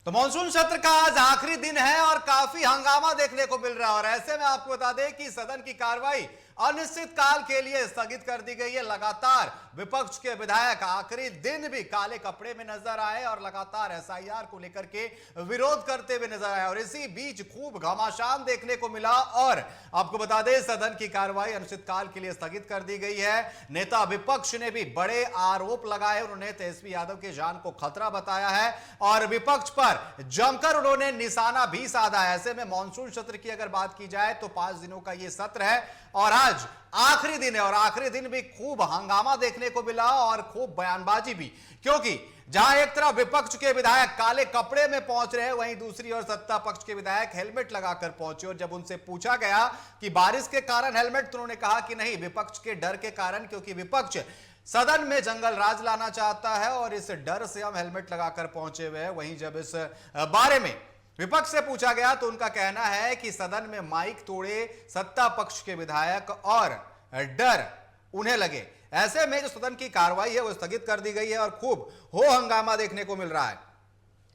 तो मॉनसून सत्र का आज आखिरी दिन है और काफी हंगामा देखने को मिल रहा है और ऐसे में आपको बता दें कि सदन की कार्रवाई अनिश्चित काल के लिए स्थगित कर दी गई है। लगातार विपक्ष के विधायक आखिरी दिन भी काले कपड़े में नजर आए और लगातार एसआईआर को लेकर के विरोध करते हुए नजर आए और इसी बीच खूब घमासान देखने को मिला। और आपको बता दें सदन की कार्रवाई अनिश्चित काल के लिए स्थगित कर दी गई है। नेता विपक्ष ने भी बड़े आरोप लगाए, उन्होंने तेजस्वी यादव की जान को खतरा बताया है और विपक्ष पर जमकर उन्होंने निशाना भी साधा है। ऐसे में मॉनसून सत्र की अगर बात की जाए तो 5 दिनों का यह सत्र है और आज आखिरी दिन है और आखिरी दिन भी खूब हंगामा देखने को मिला और खूब बयानबाजी भी, क्योंकि जहां एक तरफ विपक्ष के विधायक काले कपड़े में पहुंच रहे हैं, वहीं दूसरी ओर सत्ता पक्ष के विधायक हेलमेट लगाकर पहुंचे और जब उनसे पूछा गया कि बारिश के कारण हेलमेट, तो उन्होंने कहा कि नहीं, विपक्ष के डर के कारण, क्योंकि विपक्ष सदन में जंगल राज लाना चाहता है और इस डर से हम हेलमेट लगाकर पहुंचे हुए हैं। वहीं जब इस बारे में विपक्ष से पूछा गया तो उनका कहना है कि सदन में माइक तोड़े सत्ता पक्ष के विधायक और डर उन्हें लगे। ऐसे में जो सदन की कार्रवाई है वो स्थगित कर दी गई है और खूब हो हंगामा देखने को मिल रहा है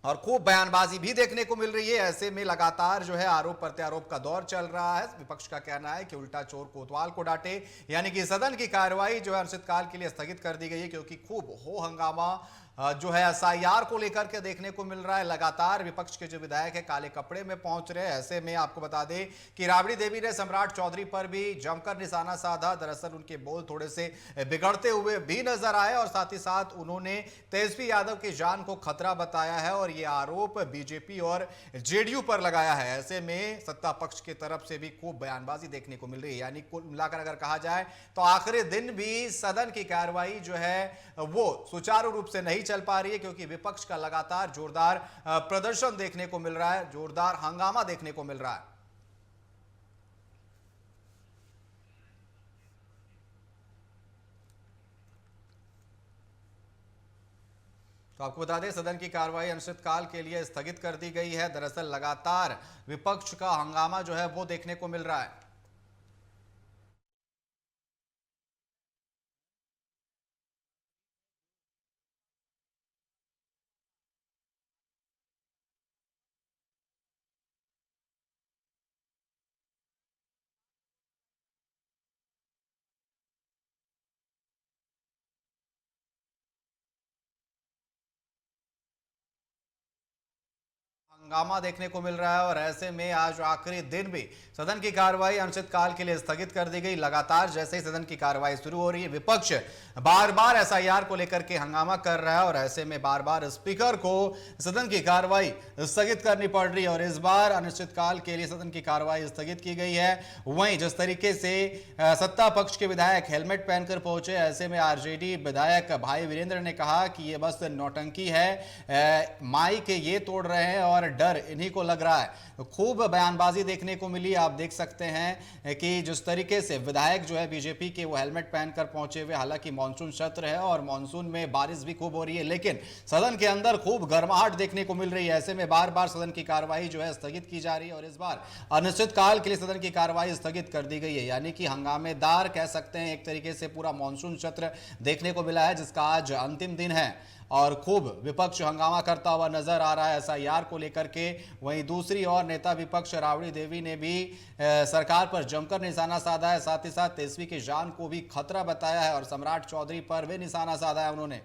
और खूब बयानबाजी भी देखने को मिल रही है। ऐसे में लगातार जो है आरोप प्रत्यारोप का दौर चल रहा है। विपक्ष का कहना है कि उल्टा चोर कोतवाल को डांटे, यानी कि सदन की कार्रवाई जो है अनिश्चितकाल के लिए स्थगित कर दी गई है क्योंकि खूब हो हंगामा जो है एसआईआर को लेकर के देखने को मिल रहा है। लगातार विपक्ष के जो विधायक है काले कपड़े में पहुंच रहे हैं। ऐसे में आपको बता दें कि राबड़ी देवी ने सम्राट चौधरी पर भी जमकर निशाना साधा। दरअसल उनके बोल थोड़े से बिगड़ते हुए भी नजर आए और साथ ही साथ उन्होंने तेजस्वी यादव की जान को खतरा बताया है और यह आरोप बीजेपी और जेडीयू पर लगाया है। ऐसे में सत्ता पक्ष की तरफ से भी खूब बयानबाजी देखने को मिल रही है। यानी कुल मिलाकर अगर कहा जाए तो आखिरी दिन भी सदन की कार्रवाई जो है वो सुचारू रूप से नहीं चल पा रही है क्योंकि विपक्ष का लगातार जोरदार प्रदर्शन देखने को मिल रहा है, जोरदार हंगामा देखने को मिल रहा है। तो आपको बता दें सदन की कार्रवाई अनिश्चितकाल के लिए स्थगित कर दी गई है। दरअसल लगातार विपक्ष का हंगामा जो है वो देखने को मिल रहा है। हंगामा देखने को मिल रहा है और ऐसे में आज आखिरी दिन भी सदन की कार्रवाई अनिश्चितकाल के लिए स्थगित कर दी गई। लगातार जैसे ही सदन की कार्रवाई शुरू हो रही है विपक्ष बार बार एसआईआर को लेकर के हंगामा कर रहा है और ऐसे में बार बार स्पीकर को सदन की कार्रवाई स्थगित करनी पड़ रही है और इस बार अनिश्चितकाल के लिए सदन की कार्रवाई स्थगित की गई है। वहीं जिस तरीके से सत्ता पक्ष के विधायक हेलमेट पहनकर पहुंचे, ऐसे में आरजेडी विधायक भाई वीरेंद्र ने कहा कि यह बस नौटंकी है, माइक ये तोड़ रहे हैं और डर इन्हीं को लग रहा है। खूब बयानबाजी देखने को मिली। आप देख सकते हैं कि जिस तरीके से विधायक जो है बीजेपी के वो हेलमेट पहनकर पहुंचे हुए, हालांकि मॉनसून सत्र है और मॉनसून में बारिश भी खूब हो रही है लेकिन सदन के अंदर खूब गर्माहट देखने को मिल रही है। ऐसे में बार बार सदन की कार्रवाई जो है स्थगित की जा रही है और इस बार अनिश्चितकाल के लिए सदन की कार्रवाई स्थगित कर दी गई है। यानी कि हंगामेदार कह सकते हैं एक तरीके से पूरा मॉनसून सत्र देखने को मिला है जिसका आज अंतिम दिन है और खूब विपक्ष हंगामा करता हुआ नजर आ रहा है एसआईआर को लेकर के। वहीं दूसरी ओर नेता विपक्ष राबड़ी देवी ने भी सरकार पर जमकर निशाना साधा है, साथ ही साथ तेजस्वी की जान को भी खतरा बताया है और सम्राट चौधरी पर भी निशाना साधा है उन्होंने।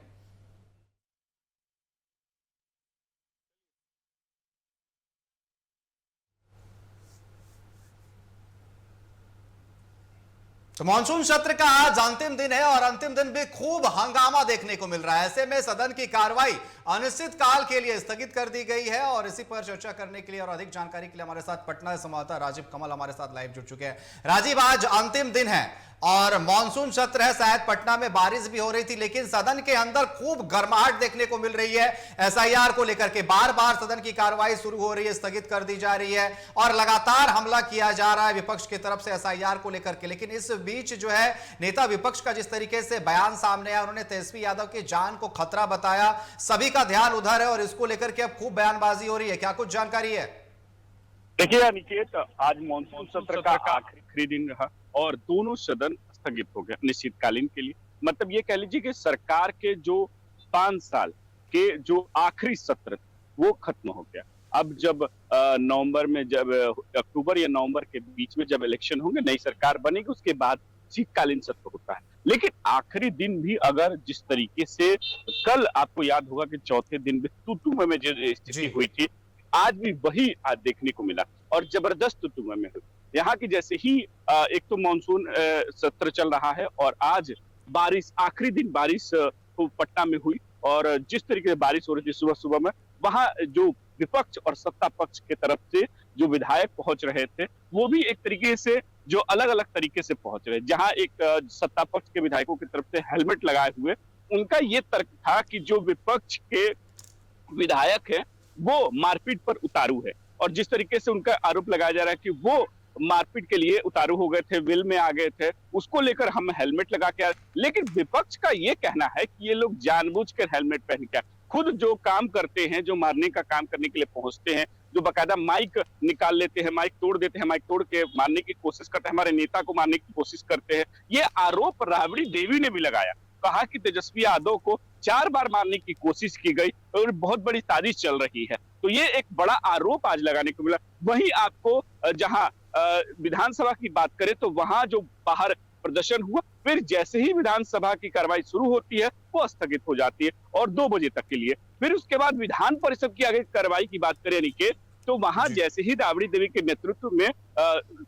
तो मॉनसून सत्र का आज अंतिम दिन है और अंतिम दिन भी खूब हंगामा देखने को मिल रहा है। ऐसे में सदन की कार्रवाई अनिश्चित काल के लिए स्थगित कर दी गई है और इसी पर चर्चा करने के लिए और अधिक जानकारी के लिए हमारे साथ पटना से संवाददाता राजीव कमल हमारे साथ लाइव जुड़ चुके हैं। राजीव, आज अंतिम दिन है और मॉनसून सत्र है, शायद पटना में बारिश भी हो रही थी लेकिन सदन के अंदर खूब गर्माहट देखने को मिल रही है एसआईआर को लेकर के। बार बार सदन की कार्रवाई शुरू हो रही है, स्थगित कर दी जा रही है और लगातार हमला किया जा रहा है विपक्ष की तरफ से एसआईआर को लेकर के। लेकिन इस बीच जो है नेता विपक्ष का जिस तरीके से बयान सामने आया, उन्होंने तेजस्वी यादव की जान को खतरा बताया, सभी का ध्यान उधर है और इसको लेकर के अब खूब बयानबाजी हो रही है। क्या कुछ जानकारी है? देखिए अनिकेत, आज मानसून सत्र का आखिरी दिन रहा और दोनों सदन स्थगित हो गए अनिश्चितकालीन के लिए। मतलब ये कह लीजिए कि सरकार के जो 5 साल के जो आखिरी सत्र वो खत्म हो गया। अब जब नवंबर में जब अक्टूबर या नवंबर के बीच में जब इलेक्शन होंगे, नई सरकार बनेगी, उसके बाद शीतकालीन सत्र होता है। लेकिन आखिरी दिन भी अगर जिस तरीके से कल आपको याद होगा कि चौथे दिन भी तू-तू में जो स्थिति हुई थी, आज भी वही आज देखने को मिला और जबरदस्त तू-तू में हुई। यहाँ की जैसे ही एक तो मानसून सत्र चल रहा है और आज बारिश आखिरी दिन बारिश पटना में हुई और जिस तरीके से बारिश हो रही थी सुबह-सुबह में, वहां जो विपक्ष और सत्ता पक्ष की तरफ से जो विधायक पहुंच रहे थे, वो भी एक तरीके से जो अलग-अलग तरीके से पहुंच रहे। जहां एक सत्ता पक्ष के विधायकों की तरफ से हेलमेट लगाए हुए, उनका ये तर्क था कि जो विपक्ष के विधायक हैं, वो मारपीट पर उतारू है और जिस तरीके से उनका आरोप लगाया जा रहा है कि वो मारपीट के लिए उतारू हो गए थे, विल में आ गए थे, उसको लेकर हम हेलमेट लगा के आए। लेकिन विपक्ष का ये कहना है कि ये लोग जानबूझकर हेलमेट पहन के आए। खुद जो काम करते हैं, जो मारने का काम करने के लिए पहुंचते हैं, जो बाकायदा माइक निकाल लेते हैं, माइक तोड़ देते हैं, माइक तोड़ के मारने की कोशिश करते हैं, हमारे नेता को मारने की कोशिश करते हैं, ये आरोप राबड़ी देवी ने भी लगाया। कहा कि तेजस्वी यादव को 4 बार मारने की कोशिश की गई और बहुत बड़ी साजिश चल रही है। तो ये एक बड़ा आरोप आज लगाने को मिला। वहीं आपको जहां विधानसभा की बात करें तो वहां जो बाहर प्रदर्शन हुआ, फिर जैसे ही विधानसभा की कार्रवाई शुरू होती है, वो स्थगित हो जाती है और 2 बजे तक के लिए। फिर उसके बाद विधान परिषद की आगे कार्रवाई की बात करें निकेत, तो वहां जैसे ही राबड़ी देवी के नेतृत्व में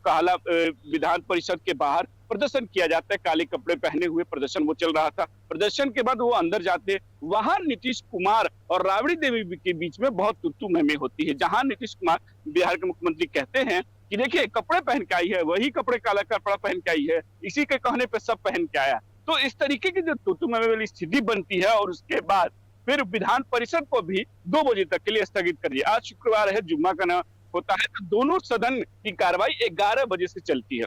काला विधान परिषद के बाहर प्रदर्शन किया जाता है, काले कपड़े पहने हुए प्रदर्शन वो चल रहा था। प्रदर्शन के बाद वो अंदर जाते, वहां नीतीश कुमार और राबड़ी देवी के बीच में बहुत तू-तू-मैं-मैं होती है। जहां नीतीश कुमार बिहार के मुख्यमंत्री कहते हैं कि देखिए कपड़े पहन के आई है, वही कपड़े काला कपड़ा पहन के आई है, इसी के कहने पे सब पहन के आया। तो इस तरीके की जो तू-तू-मैं-मैं वाली स्थिति बनती है और उसके बाद फिर विधान परिषद को भी 2 बजे तक के लिए स्थगित कर दिया। आज शुक्रवार है, जुम्मा का ना होता है, तो दोनों सदन की कार्रवाई 11 बजे से चलती है।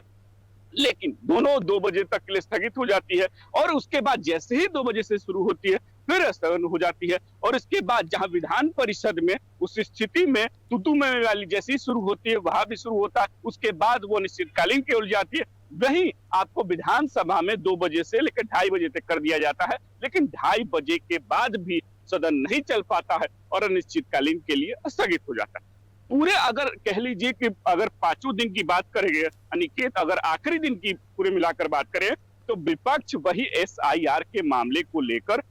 लेकिन दोनों 2 बजे तक के लिए स्थगित हो जाती है और उसके बाद जैसे ही 2 बजे से शुरू होती है, फिर स्थगन हो जाती है और इसके बाद जहां विधान परिषद में उस स्थिति में तू-तू-मैं-मैं वाली जैसी शुरू होती है, वहां भी शुरू होता है, उसके बाद वो अनिश्चितकालीन की ओर जाती है। वहीं आपको विधानसभा में 2 बजे से लेकर 2:30 बजे तक कर दिया जाता है, लेकिन 2:30 बजे के बाद भी सदन नहीं चल पाता है और अनिश्चितकालीन के लिए स्थगित हो जाता है। पूरे अगर कह लीजिए कि अगर 5 दिन की बात करेंगे अनिकेत, अगर आखिरी दिन की पूरे मिलाकर बात करें, तो विपक्ष वही एसआईआर के मामले को लेकर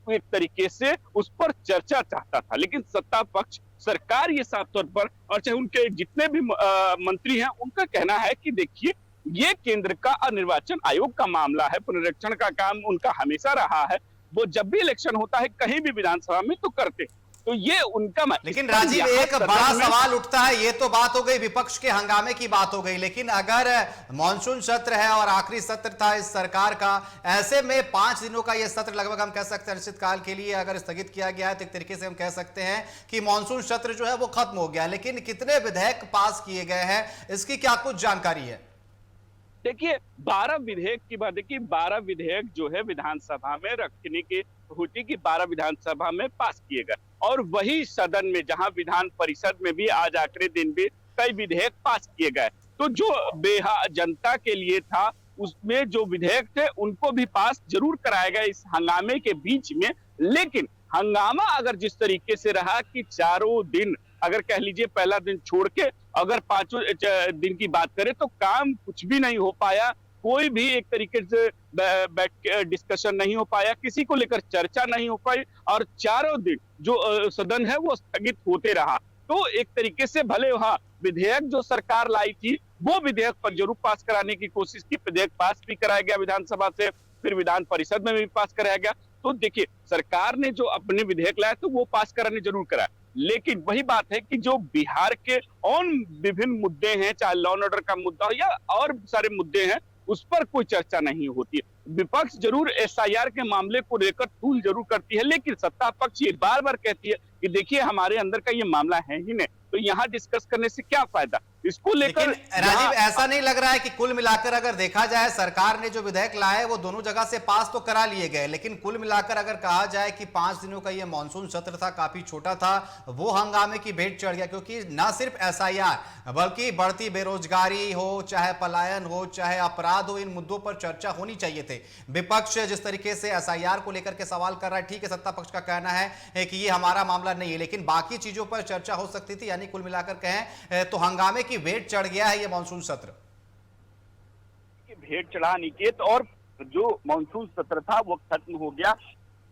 एक तरीके से उस पर चर्चा चाहता था, लेकिन सत्ता पक्ष सरकार ये साफ तौर पर और चाहे उनके जितने भी मंत्री हैं, उनका कहना है कि देखिए ये केंद्र का निर्वाचन आयोग का मामला है, पुनरीक्षण का काम उनका हमेशा रहा है, वो जब भी इलेक्शन होता है कहीं भी विधानसभा में तो करते। तो ये उनका लेकिन राजीव एक बड़ा सवाल उठता है, ये तो बात हो गई विपक्ष के हंगामे की बात हो गई, लेकिन अगर मॉनसून सत्र है और आखिरी सत्र था इस सरकार का, ऐसे में 5 दिनों का ये सत्र लगभग हम कह सकते हैं अनिश्चितकाल के लिए अगर स्थगित किया गया है तो एक तरीके से हम कह सकते हैं कि मॉनसून सत्र जो है वो खत्म हो गया। लेकिन कितने विधेयक पास किए गए हैं, इसकी क्या कुछ जानकारी है? देखिए 12 विधेयक की बात, देखिए 12 विधेयक जो है विधानसभा में रखने की होती कि 12 विधानसभा में पास किए गए और वही सदन में जहां विधान परिषद में भी आज आखिरी दिन भी कई विधेयक पास किए गए। तो जो जनता के लिए था उसमें जो विधेयक थे उनको भी पास जरूर कराया गया इस हंगामे के बीच में। लेकिन हंगामा अगर जिस तरीके से रहा कि चारों दिन अगर कह लीजिए पहला दिन छोड़ के अगर 5 दिन की बात करें तो काम कुछ भी नहीं हो पाया, कोई भी एक तरीके से बैठ के डिस्कशन नहीं हो पाया, किसी को लेकर चर्चा नहीं हो पाई और चारों दिन जो सदन है वो स्थगित होते रहा। तो एक तरीके से भले वहां विधेयक जो सरकार लाई थी वो विधेयक पर जरूर पास कराने की कोशिश की, विधेयक पास भी कराया गया विधानसभा से, फिर विधान परिषद में भी पास कराया गया। तो देखिए सरकार ने जो अपने विधेयक लाया तो वो पास कराने जरूर कराया, लेकिन वही बात है कि जो बिहार के और विभिन्न मुद्दे हैं, चाहे लॉ एंड ऑर्डर का मुद्दा हो या और सारे मुद्दे हैं, उस पर कोई चर्चा नहीं होती है। विपक्ष जरूर एसआईआर के मामले को लेकर तूल जरूर करती है, लेकिन सत्ता पक्ष ये बार बार कहती है कि देखिए हमारे अंदर का ये मामला है ही नहीं, तो यहाँ डिस्कस करने से क्या फायदा। इसको लेकर लेकिन राजीव, ऐसा नहीं लग रहा है कि कुल मिलाकर अगर देखा जाए सरकार ने जो विधेयक लाए वो दोनों जगह से पास तो करा लिए गए, लेकिन कुल मिलाकर अगर कहा जाए कि 5 दिनों का ये मानसून सत्र था, काफी छोटा था, वो हंगामे की भेंट चढ़ गया, क्योंकि ना सिर्फ एसआईआर बल्कि बढ़ती बेरोजगारी हो, चाहे पलायन हो, चाहे अपराध हो, इन मुद्दों पर चर्चा होनी चाहिए थे। विपक्ष जिस तरीके से एसआईआर को लेकर के सवाल कर रहा है, ठीक है, सत्ता पक्ष का कहना है कि ये हमारा मामला नहीं है, लेकिन बाकी चीजों पर चर्चा हो सकती थी। यानी कुल मिलाकर कहें तो हंगामे की वेट चढ़ गया है ये मानसून सत्र। भेंट चढ़ा निकेत, और जो मानसून सत्र था वो खत्म हो गया।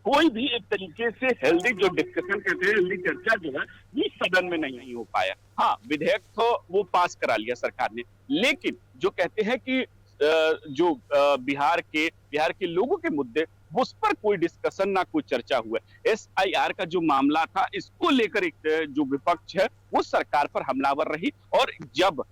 कोई भी एक तरीके से हेल्दी जो डिस्कशन कहते हैं, हेल्दी चर्चा जो है ये सदन में नहीं हो पाया। हाँ, विधेयक तो वो पास करा लिया सरकार ने, लेकिन जो कहते हैं कि जो बिहार के लोगों के मुद्दे, उस पर कोई डिस्कशन ना कोई चर्चा हुआ। एसआईआर का जो मामला था, इसको लेकर एक जो विपक्ष है वो सरकार पर हमलावर रही, और जब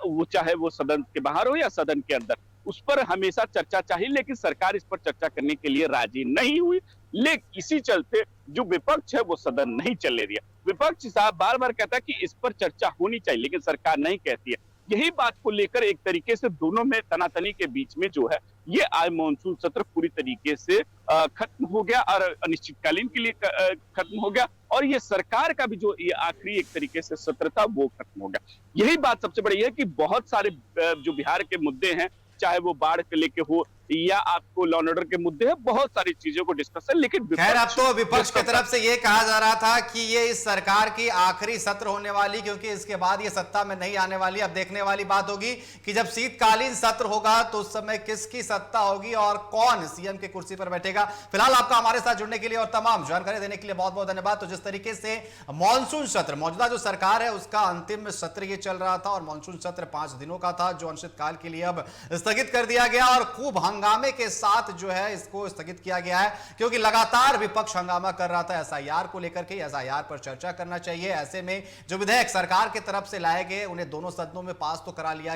वो चाहे वो सदन के बाहर हो या सदन के अंदर, उस पर हमेशा चर्चा चाहिए, लेकिन सरकार इस पर चर्चा करने के लिए राजी नहीं हुई। लेकिन इसी चलते जो विपक्ष है वो सदन नहीं चलने दिया। विपक्ष साहब बार बार कहता है कि इस पर चर्चा होनी चाहिए, लेकिन सरकार नहीं कहती है। यही बात को लेकर एक तरीके से दोनों में तनातनी के बीच में जो है ये आज मानसून सत्र पूरी तरीके से खत्म हो गया, और अनिश्चितकालीन के लिए खत्म हो गया, और ये सरकार का भी जो ये आखिरी एक तरीके से सत्र था वो खत्म हो गया। यही बात सबसे बड़ी है कि बहुत सारे जो बिहार के मुद्दे हैं, चाहे वो बाढ़ के लेके हो या आपको लॉ एंड ऑर्डर के मुद्दे हैं, बहुत सारी चीजों को डिस्कस है, लेकिन खैर अब तो विपक्ष की तरफ से ये कहा जा रहा था कि ये इस सरकार की आखिरी सत्र होने वाली, क्योंकि इसके बाद ये सत्ता में नहीं आने वाली। अब देखने वाली बात होगी कि जब शीतकालीन सत्र होगा तो उस समय किसकी सत्ता होगी और कौन सीएम की कुर्सी पर बैठेगा। फिलहाल आपका हमारे साथ जुड़ने के लिए और तमाम जानकारी देने के लिए बहुत बहुत धन्यवाद। तो जिस तरीके से मानसून सत्र, मौजूदा जो सरकार है उसका अंतिम सत्र ये चल रहा था, और मानसून सत्र 5 दिनों का था जो अनिश्चितकाल के लिए अब स्थगित कर दिया गया, और खूब हंगामे के साथ जो है इसको स्थगित किया गया है, क्योंकि लगातार विपक्ष हंगामा कर रहा था एसआईआर को लेकर के। एसआईआर पर चर्चा करना चाहिए। ऐसे में जो विधेयक सरकार की तरफ से लाए गए उन्हें दोनों सदनों में पास तो करा लिया